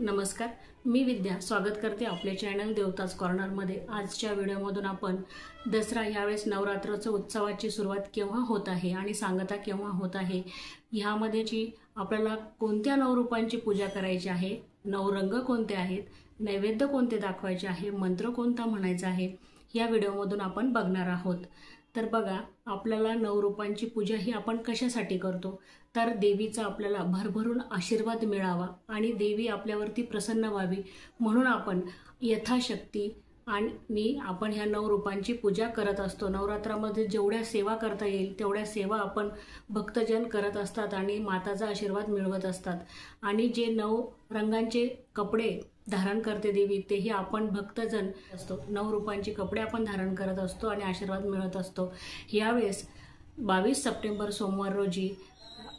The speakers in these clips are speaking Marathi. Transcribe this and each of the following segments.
नमस्कार, मी विद्या स्वागत करते आपल्या चॅनल देवताज कॉर्नरमध्ये। आजच्या व्हिडिओमधून आपण दसरा यावेळेस नवरात्रचं उत्सवाची सुरुवात केव्हा होत आहे आणि सांगता केव्हा होत आहे, ह्यामध्ये जी आपल्याला कोणत्या नऊ रूपांची पूजा करायची आहे, नऊ रंग कोणते आहेत, नैवेद्य कोणते दाखवायचे आहे, मंत्र कोणता म्हणायचा आहे, या व्हिडिओमधून आपण बघणार आहोत। तर बघा, आपल्याला नऊ रूपांची पूजा ही आपण कशासाठी करतो, तर देवीचा आपल्याला भरभरून आशीर्वाद मिळावा आणि देवी आपल्यावरती प्रसन्न व्हावी म्हणून आपण यथाशक्ती आणि आपण ह्या नऊ रूपांची पूजा करत असतो। नवरात्रामध्ये जेवढ्या सेवा करता येईल तेवढ्या सेवा आपण भक्तजन करत असतात आणि माताचा आशीर्वाद मिळवत असतात। आणि जे नऊ रंगांचे कपडे धारण करते देवी, तेही आपण भक्तजन असतो। नऊ रूपांचे कपडे आपण धारण करत असतो आणि आशीर्वाद मिळत असतो। यावेळेस 22 सप्टेंबर सोमवार रोजी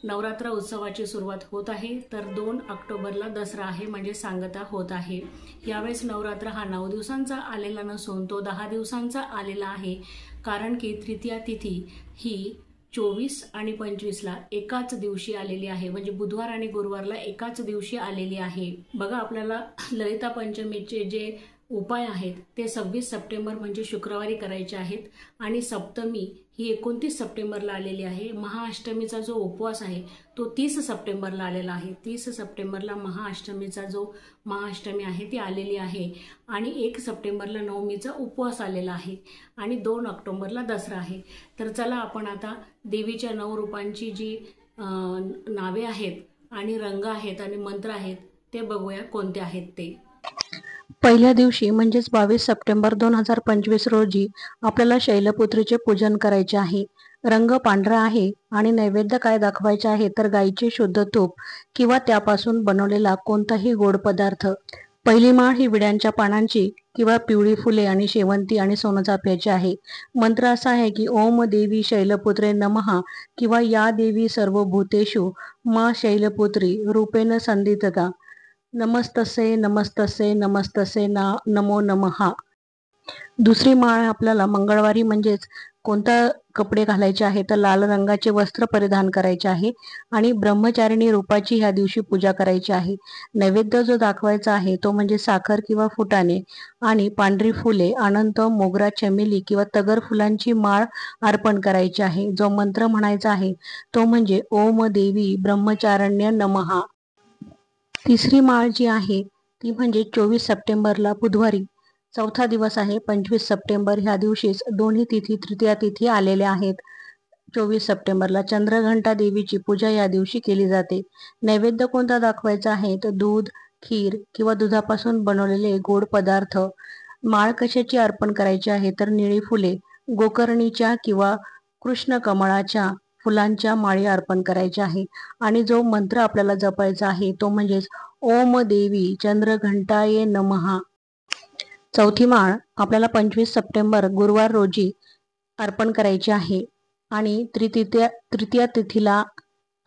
नवरात्र उत्सवाची सुरुवात होत आहे, तर 2 ऑक्टोबरला दसरा आहे, म्हणजे सांगता होत आहे। यावेळेस नवरात्र हा 9 दिवसांचा आलेला नसून तो 10 दिवसांचा आलेला आहे, कारण की तृतीया तिथी ही 24 आणि 25ला एकाच दिवशी आलेली आहे, म्हणजे बुधवार आणि गुरुवारला एकाच दिवशी आलेली आहे। बघा, आपल्याला ललिता पंचमीचे जे उपाय आहेत ते 26 सप्टेंबर म्हणजे शुक्रवारी करायचे आहेत आणि सप्तमी ही 29 सप्टेंबरला आलेली आहे। महाअष्टमीचा जो उपवास आहे तो 30 सप्टेंबरला आलेला आहे। 30 सप्टेंबरला महाअष्टमीचा जो महाअष्टमी आहे ती आलेली आहे आणि 1 सप्टेंबरला नवमीचा उपवास आलेला आहे आणि 2 ऑक्टोबरला दसरा आहे। तर चला, आपण आता देवीच्या नऊ रूपांची जी नावे आहेत आणि रंग आहेत आणि मंत्र आहेत ते बघूया कोणते आहेत ते। पहिल्या दिवशी म्हणजेच 22 सप्टेंबर 2025 रोजी आपल्याला शैलपुत्रीचे पूजन करायचे आहे। रंग पांढरा आहे आणि नैवेद्य काय दाखवायचे आहे, तर गाईचे शुद्ध तूप किंवा त्यापासून बनवलेला कोणताही गोड पदार्थ। पहिली माळ ही विड्यांच्या पानांची किंवा पिवळी फुले आणि शेवंती आणि सोनचाफ्याची आहे। मंत्र असा आहे की ओम देवी शैलपुत्रे नमः किंवा या देवी सर्वभूतेषु मा शैलपुत्री रूपेण संदितता नमस्तसे नमस्तसे नमस्तसे नमो नमः। दुसरी माळ आपल्याला मंगळवारी म्हणजेच कोणता कपडे घालायचे आहे, तर लाल रंगाचे वस्त्र परिधान करायचे आहे आणि ब्रह्मचारिणी रूपाची ह्या दिवशी पूजा करायची आहे। नैवेद्य जो दाखवायचा आहे तो म्हणजे साखर किंवा फुटाणे आणि पांढरी फुले, अनंत, मोगरा, चमेली किंवा तगर फुलांची माळ अर्पण करायची आहे। जो मंत्र म्हणायचा आहे तो म्हणजे ओम देवी ब्रह्मचारण्य नमः। तिसरी माळ जी आहे ती म्हणजे 24 सप्टेंबरला बुधवारी चौथा दिवस आहे। 25 सप्टेंबर ह्या दिवशीच दोन्ही तिथी तृतीया तिथी आलेल्या आहेत। 24 सप्टेंबरला चंद्रघंटा देवीची पूजा या दिवशी केली जाते। नैवेद्य कोणता दाखवायचा आहे, तर दूध, खीर किंवा दुधापासून बनवलेले गोड पदार्थ। माळ कशाची अर्पण करायची आहे, तर निळी फुले, गोकर्णीच्या किंवा कृष्ण कमळाच्या फुलांच्या माळी अर्पण करायची आहे। आणि जो मंत्र आपल्याला जपायचा आहे तो म्हणजेच ओम देवी चंद्रघंटाये नमः। चौथी माळ आपल्याला 25 सप्टेंबर गुरुवार रोजी अर्पण करायची आहे आणि तृतीया तिथीला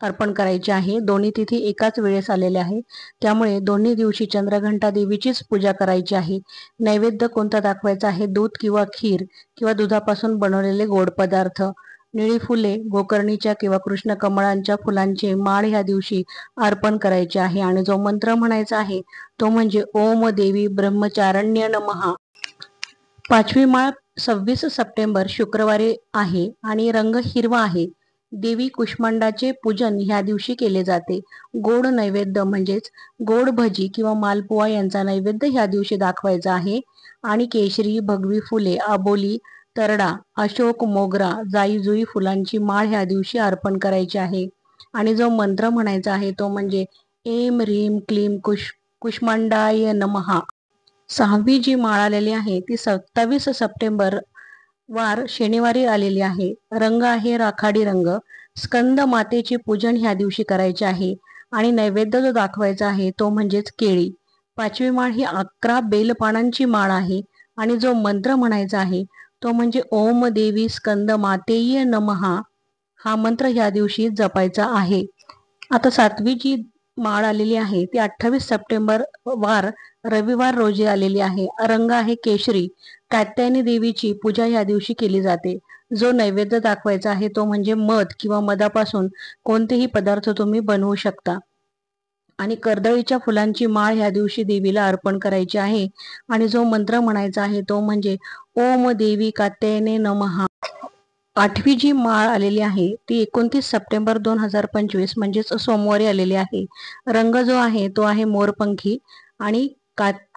अर्पण करायची आहे। दोन्ही तिथी एकाच वेळेस आलेल्या आहे, त्यामुळे दोन्ही दिवशी चंद्रघंटा देवीचीच पूजा करायची आहे। नैवेद्य कोणता दाखवायचा आहे, दूध किंवा खीर किंवा दुधापासून बनवलेले गोड पदार्थ। निळी फुले, गोकर्णीच्या किंवा कृष्ण कमळांच्या फुलांचे माळ ह्या दिवशी अर्पण करायचे आहे आणि जो मंत्र म्हणायचा आहे तो म्हणजे ओम देवी ब्रह्मचारण्य नमः। पाचवी माळ 26 सप्टेंबर शुक्रवारी आहे आणि रंग हिरवा आहे। देवी कुष्मांडाचे पूजन ह्या दिवशी केले जाते। गोड नैवेद्य म्हणजेच गोड भजी किंवा मालपुआ यांचा नैवेद्य ह्या दिवशी दाखवायचा आहे आणि केशरी, भगवी फुले, आबोली, तरडा, अशोक, मोगरा, जाई जुई फुलांची माळ ह्या दिवशी अर्पण करायची आहे आणि जो मंत्र म्हणायचा आहे तो म्हणजे ऐं ह्रीं क्लीं कुष्मांडाय नमः। सहावी जी माळ आलेली आहे ती 27 सप्टेंबर वार शनिवारी आलेली आहे। रंग आहे राखाडी रंग। स्कंद मातेचे पूजन ह्या दिवशी करायचे आहे आणि नैवेद्य जो दाखवायचा आहे तो म्हणजेच केळी। पाचवी माळ ही 11 बेलपानांची माळ आहे आणि जो मंत्र म्हणायचा आहे तो म्हणजे ओम देवी स्कंद मातेय नमः। हा मंत्र ह्या दिवशी जपायचा आहे। आता सातवी जी माळ आलेली आहे ती 28 सप्टेंबर वार रविवार रोजी आलेली आहे। रंग आहे केशरी। कात्यायनी देवीची पूजा ह्या दिवशी केली जाते। जो नैवेद्य दाखवायचा आहे तो म्हणजे मध किंवा मधापासून कोणतेही पदार्थ तुम्ही बनवू शकता। आणि कर्दळीच्या फुलांची माळ ह्या दिवशी देवीला अर्पण करायची आहे. आणि जो मंत्र म्हणायचा आहे तो म्हणजे ओम देवी कात्यायने नमः. 8वी जी माळ आलेली आहे ती 29 सप्टेंबर 2025 म्हणजेच सोमवारी आलेली आहे. रंग जो आहे तो आहे मोरपंखी आणि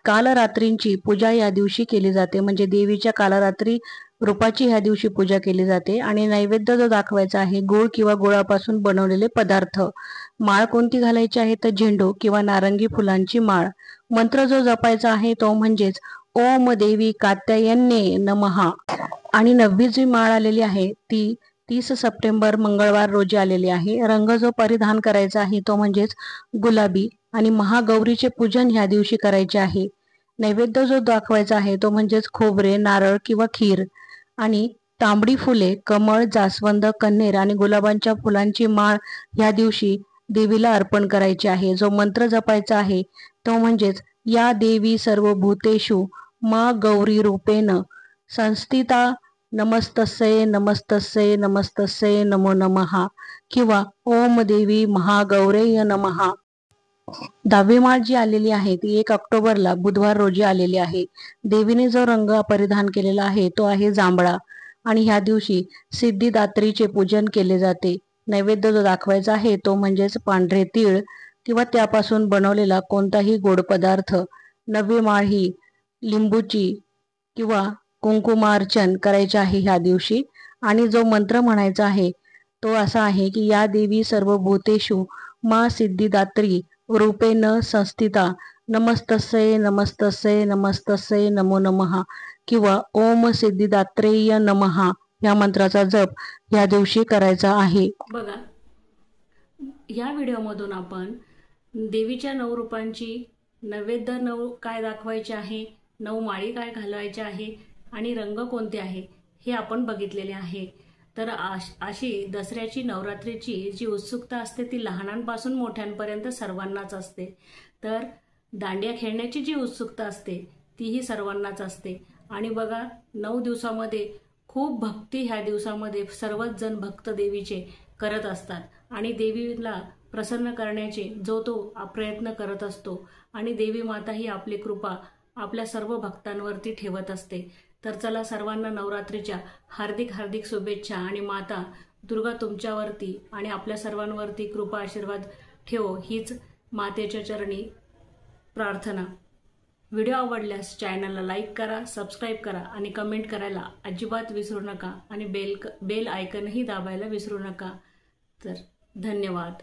कालरात्रींची पूजा या दिवशी केली जाते. म्हणजे देवीच्या कालरात्री रूपाची ह्या दिवशी पूजा केली जाते. आणि नैवेद्य जो दाखवायचा आहे गुळ किंवा गुळापासून बनवलेले पदार्थ. माळ कोणती घालायची आहे तर झेंडू किंवा नारंगी फुलांची माळ. मंत्र जो जपायचा आहे तो म्हणजेच ओम देवी कात्यायने नमः. आणि 9वी जी माळ आलेली आहे ती 30 सप्टेंबर मंगळवार रोजी आलेली आहे. रंग जो परिधान करायचा आहे तो म्हणजेच गुलाबी आणि महागौरीचे पूजन ह्या दिवशी करायचे आहे. नैवेद्य जो दाखवायचा आहे तो म्हणजेच खोबरे, नारळ किंवा खीर. आणि तांबडी फुले, कमळ, जास्वंद, कन्हेर आणि गुलाबांच्या फुलांची माळ ह्या दिवशी देवीला अर्पण करायची आहे. जो मंत्र जपायचा आहे तो म्हणजेच या देवी सर्व भूतेषु मा गौरी रूपेण संस्थिता नमस्तस्यै नमस्तस्यै नमस्तस्यै नमो नमः किंवा ओम देवी महागौरेय नमः. 10वी माळ जी आलेली आहे ती 1 ऑक्टोबरला बुधवार रोजी आलेली आहे. देवीने जो रंग परिधान केलेला आहे तो आहे जांभळा आणि ह्या दिवशी सिद्धिदात्रीचे पूजन केले जाते. नैवेद्य जो दाखवायचा आहे तो म्हणजेच पांढरे तीळ किंवा त्यापासून बनवलेला कोणताही गोड पदार्थ. 9वी माळ ही लिंबूची किंवा कुंकुमार्चन करायचे आहे ह्या दिवशी. आणि जो मंत्र म्हणायचा आहे तो असा आहे की या देवी सर्व भूतेषु मा सिद्धिदात्री रूपेण संस्थिता नमस्तस्यै नमस्तस्यै नमस्तस्यै नमो नमः किंवा ओम सिद्धिदात्रेय नमः या मंत्राचा जप या दिवशी करायचा आहे. बघा, या व्हिडिओमधून आपण देवीच्या 9 रूपांची, नैवेद्य 9 काय दाखवायचे आहे, 9 माळी काय घालायच्या आहे आणि रंग कोणते आहे हे आपण बघितलेले आहे. तर अशी दसऱ्याची, नवरात्रीची जी उत्सुकता असते ती लहानांपासून मोठ्यांपर्यंत सर्वांनाच असते. तर दांडिया खेळण्याची जी उत्सुकता असते तीही सर्वांनाच असते. आणि बघा, 9 दिवसामध्ये खूप भक्ती ह्या दिवसामध्ये सर्वच जण भक्त देवीचे करत असतात आणि देवीला प्रसन्न करण्याचे जो तो प्रयत्न करत असतो. आणि देवी माता ही आपली कृपा आपल्या सर्व भक्तांवरती ठेवत असते. तर चला, सर्वांना नवरात्रीच्या हार्दिक हार्दिक शुभेच्छा. आणि माता दुर्गा तुमच्यावरती आणि आपल्या सर्वांवरती कृपा आशीर्वाद ठेवो हीच मातेच्या चरणी प्रार्थना. व्हिडिओ आवडल्यास चॅनलला लाईक करा, सबस्क्राईब करा आणि कमेंट करायला अजिबात विसरू नका. आणि बेल आयकनही दाबायला विसरू नका. तर धन्यवाद.